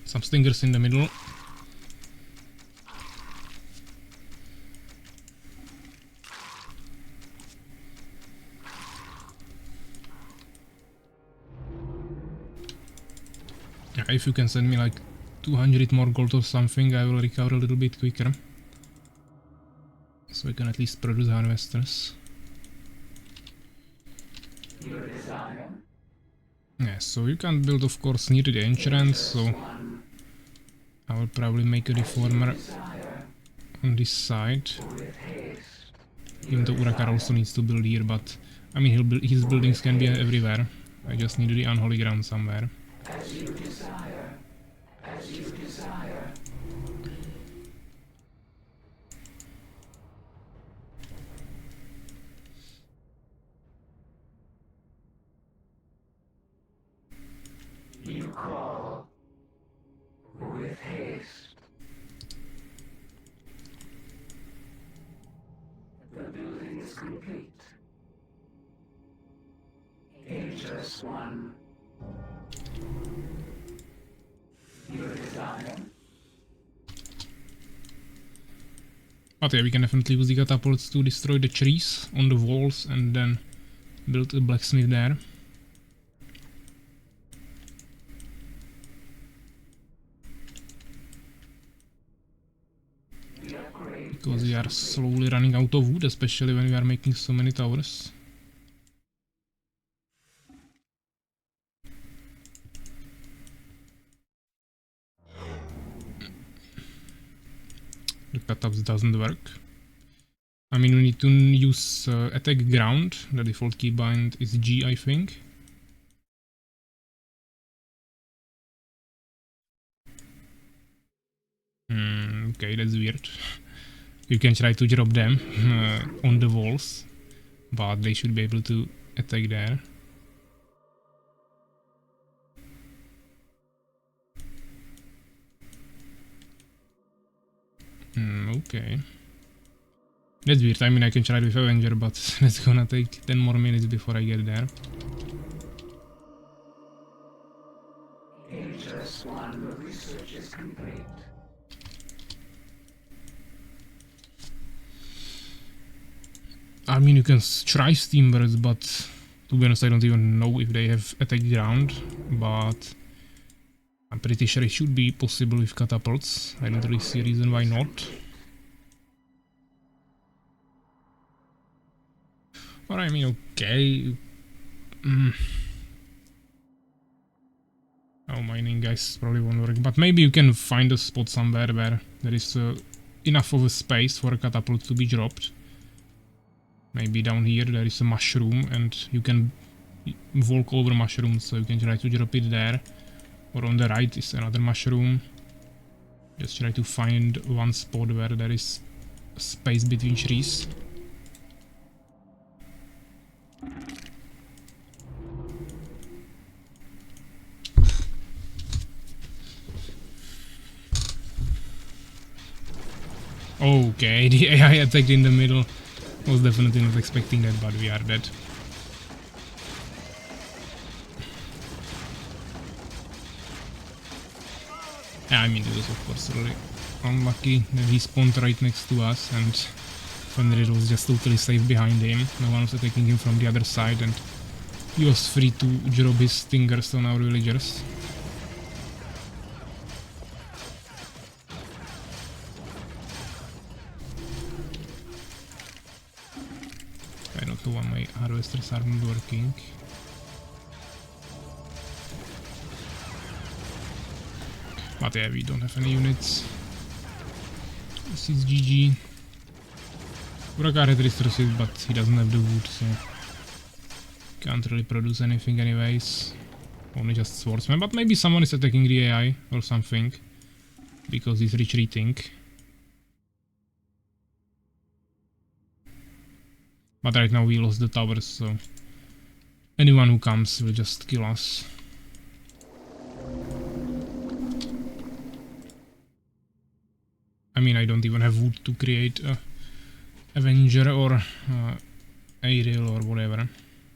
S1: Some stingers in the middle. Yeah, if you can send me like 200 more gold or something, I will recover a little bit quicker. So I can at least produce harvesters. Yeah, so you can build of course near the entrance, so I will probably make a deformer on this side. Even though Urakar also needs to build here, but I mean his buildings can be everywhere. I just need the unholy ground somewhere.
S4: As you desire. As you desire. You call with haste. The building is complete. Ageless One. Your desire.
S1: But yeah, we can definitely use the catapults to destroy the trees on the walls and then build a blacksmith there. Because we are slowly running out of wood, especially when we are making so many towers. The cataps doesn't work. I mean, we need to use attack ground. The default keybind is G, I think. Okay, that's weird. You can try to drop them on the walls, but they should be able to attack there. Okay. That's weird. I mean, I can try with Avenger, but it's gonna take 10 more minutes before I get there.
S4: Ageless One, research is complete.
S1: I mean, you can try Steambirds, but to be honest, I don't even know if they have attack ground, but I'm pretty sure it should be possible with catapults. I don't really see a reason why not. Or I mean, okay. Oh, mining guys probably won't work, but maybe you can find a spot somewhere where there is enough of a space for a catapult to be dropped. Maybe down here there is a mushroom and you can walk over mushrooms, so you can try to drop it there. Or on the right is another mushroom. Just try to find one spot where there is space between trees. Okay, the AI attacked in the middle. Was definitely not expecting that, but we are dead. Yeah, I mean, it was of course really unlucky that he spawned right next to us, and Fenrir was just totally safe behind him. No one was attacking him from the other side, and he was free to drop his stingers on our villagers. I don't know why my harvesters are not working. But yeah, we don't have any units. This is GG. Burakar had resources, but he doesn't have the wood, so can't really produce anything anyways. Only just swordsman, but maybe someone is attacking the AI or something, because he's retreating. But right now we lost the towers, so anyone who comes will just kill us. I mean, I don't even have wood to create a Avenger or aerial or whatever.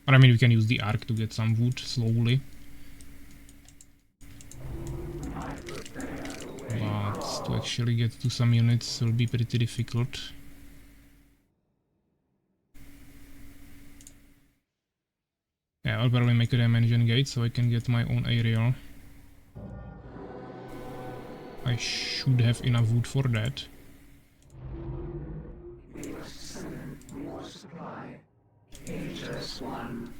S1: But I mean, we can use the arc to get some wood slowly. But to actually get to some units will be pretty difficult. Yeah, I'll probably make a dimension gate so I can get my own aerial. I should have enough wood for that.
S4: We must summon more supply. Ageless One.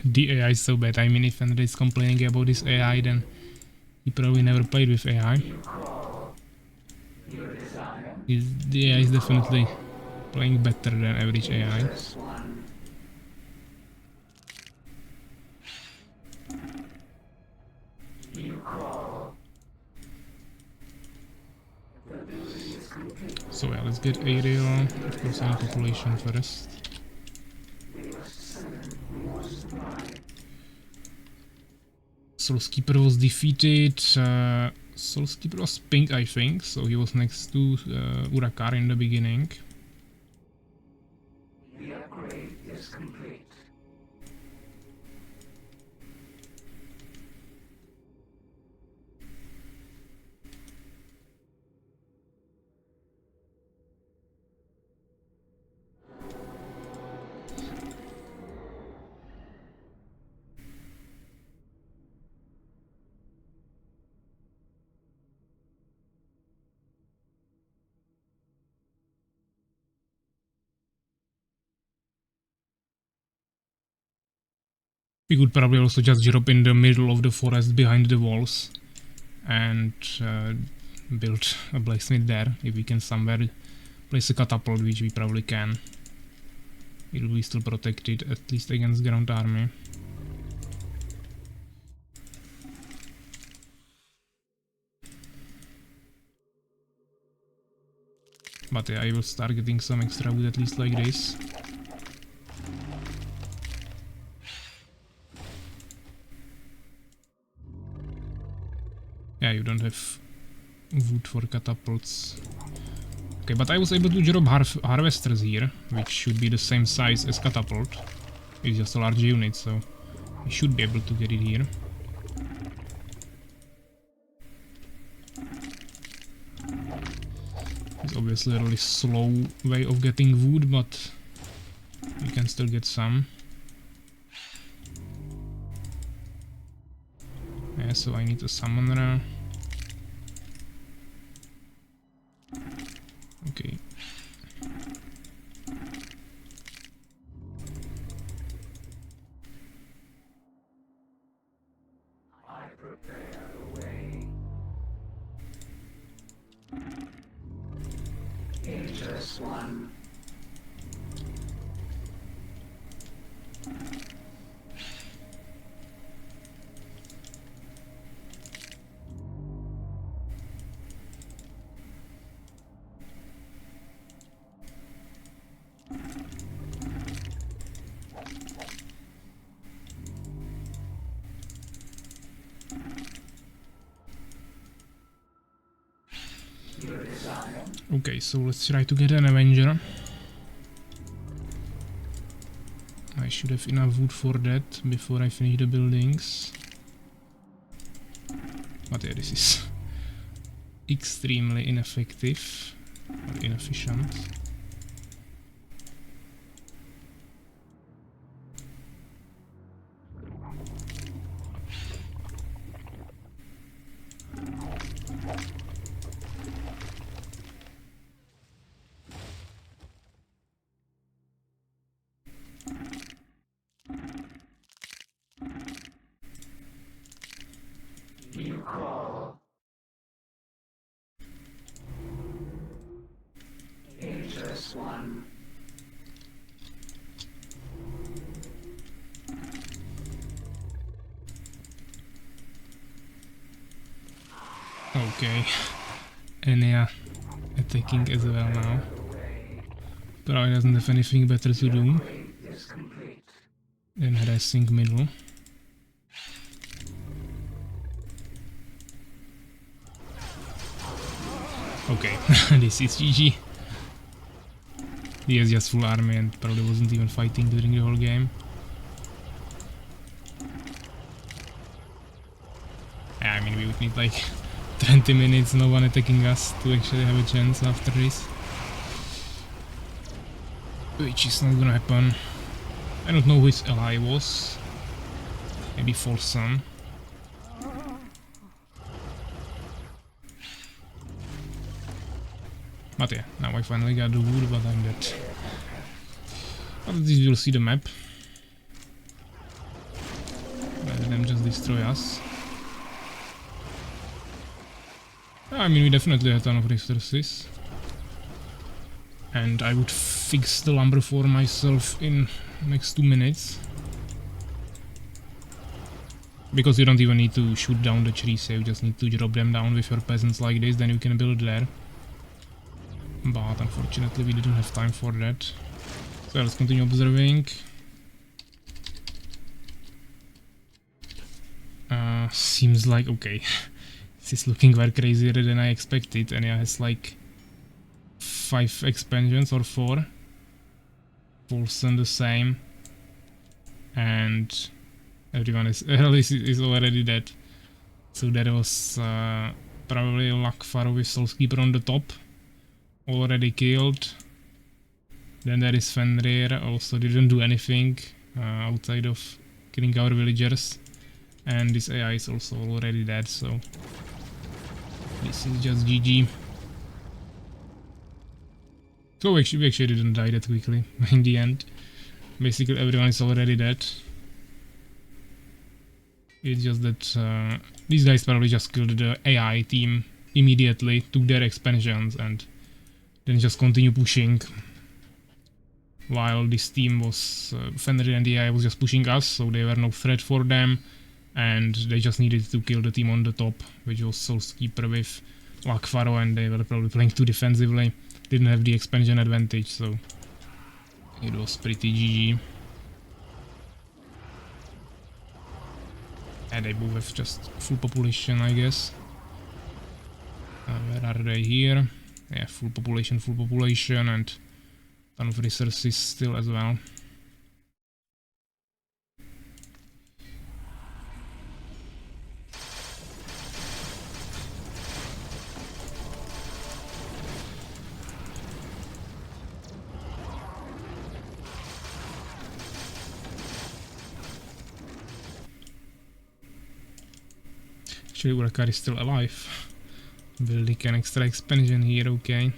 S1: The AI is so bad. I mean, if Fenrir is complaining about this AI, then He probably never played with AI. The AI is definitely playing better than average AI. So yeah, let's get aerial, of course any population first. Soulskeeper was defeated. Soulskeeper was pink, I think, so he was next to Urakar in the beginning.
S4: The upgrade is complete.
S1: We could probably also just drop in the middle of the forest behind the walls and build a blacksmith there. If we can somewhere place a catapult, which we probably can, it will be still protected, at least against ground army. But yeah, I will start getting some extra wood, at least like this. Yeah, you don't have wood for catapults. Okay, but I was able to drop harvesters here, which should be the same size as catapult. It's just a large unit, so we should be able to get it here. It's obviously a really slow way of getting wood, but you can still get some. Yeah, so I need a summoner. Okay.
S4: I prepare the way. Aegis One.
S1: Okay, so let's try to get an Avenger. I should have enough wood for that before I finish the buildings. But yeah, this is extremely ineffective or inefficient.
S4: You call. Aegis One.
S1: Okay, and yeah, attacking as well now. Probably doesn't have anything better to do than harassing middle. Okay, this is GG. He has just full army and probably wasn't even fighting during the whole game. Yeah, I mean, we would need like 20 minutes, no one attacking us, to actually have a chance after this. Which is not gonna happen. I don't know who his ally was. Maybe False Sun. But yeah, now I finally got the wood, but I'm dead. But at least we'll see the map. Let them just destroy us. I mean, we definitely had a ton of resources. And I would fix the lumber for myself in next 2 minutes. Because you don't even need to shoot down the trees, you just need to drop them down with your peasants like this, then you can build there. But unfortunately we didn't have time for that. So let's continue observing. Seems like okay. This is looking way crazier than I expected, and it has like 5 expansions or 4. Folsom the same. And everyone is already dead. So that was probably Lakfaro with Soulskeeper on the top. Already killed. Then there is Fenrir, also didn't do anything outside of killing our villagers. And this AI is also already dead, so this is just GG. So we actually didn't die that quickly in the end. Basically everyone is already dead. It's just that these guys probably just killed the AI team immediately, took their expansions and then just continue pushing. While this team was, Fenrir and the AI was just pushing us, so they were no threat for them. And they just needed to kill the team on the top, which was Soulskeeper with Lakfaro, and they were probably playing too defensively. Didn't have the expansion advantage, so it was pretty GG. And they both have just full population, I guess. Where are they here? Yeah, full population, and ton of resources still as well. Actually, Urakar is still alive. Building an extra expansion here, okay.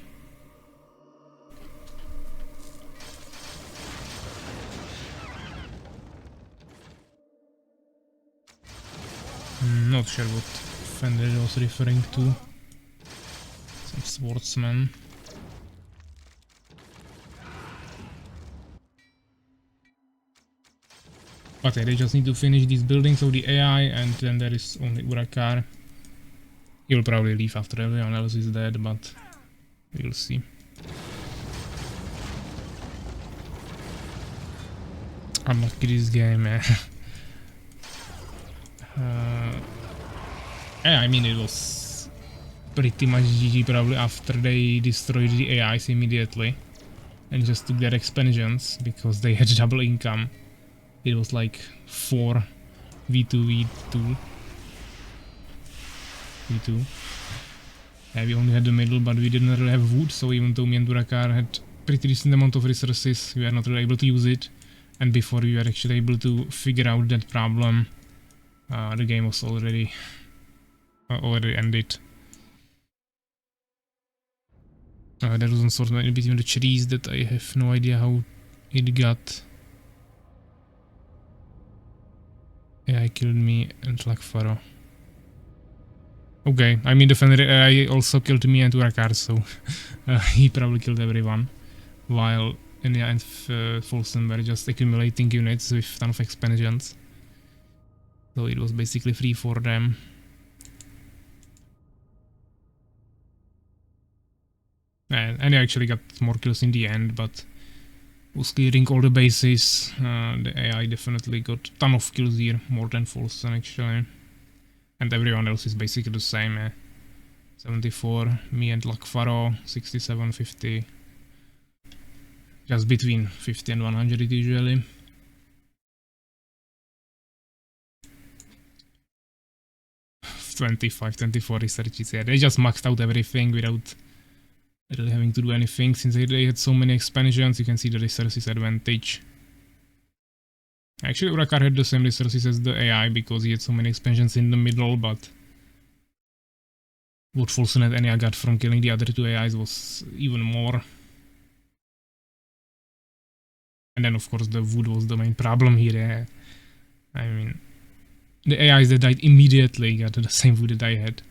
S1: Not sure what Fenrir was referring to. Some swordsman. But yeah, they just need to finish these buildings of the AI, and then there is only Urakar. He'll probably leave after everyone else is dead, but we'll see. Unlucky this game, yeah, I mean, it was pretty much GG probably after they destroyed the AIs immediately and just took their expansions because they had double income. It was like 4 v2v2. Yeah, we only had the middle, but we didn't really have wood, so even though me and Durakar had pretty decent amount of resources, we were not really able to use it. And before we were actually able to figure out that problem, the game was already ended. There was some sort of in between the trees that I have no idea how it got. AI killed me and Lakfaro. Okay, I mean the Fenrir AI also killed me and Urakar, so he probably killed everyone. While Enya and Folsom were just accumulating units with ton of expansions. So it was basically free for them. And I actually got more kills in the end, but was clearing all the bases. The AI definitely got a ton of kills here, more than Folsom actually. And everyone else is basically the same. 74, me and Lakfaro, 67, 50. Just between 50 and 100 usually. $25, 24 researches, yeah, they just maxed out everything without really having to do anything. Since they had so many expansions, you can see the resources advantage. Actually, Urakar had the same resources as the AI because he had so many expansions in the middle, but what Folsom and Enya got from killing the other two AIs was even more. And then of course the wood was the main problem here. I mean, the AIs that died immediately got the same wood that I had.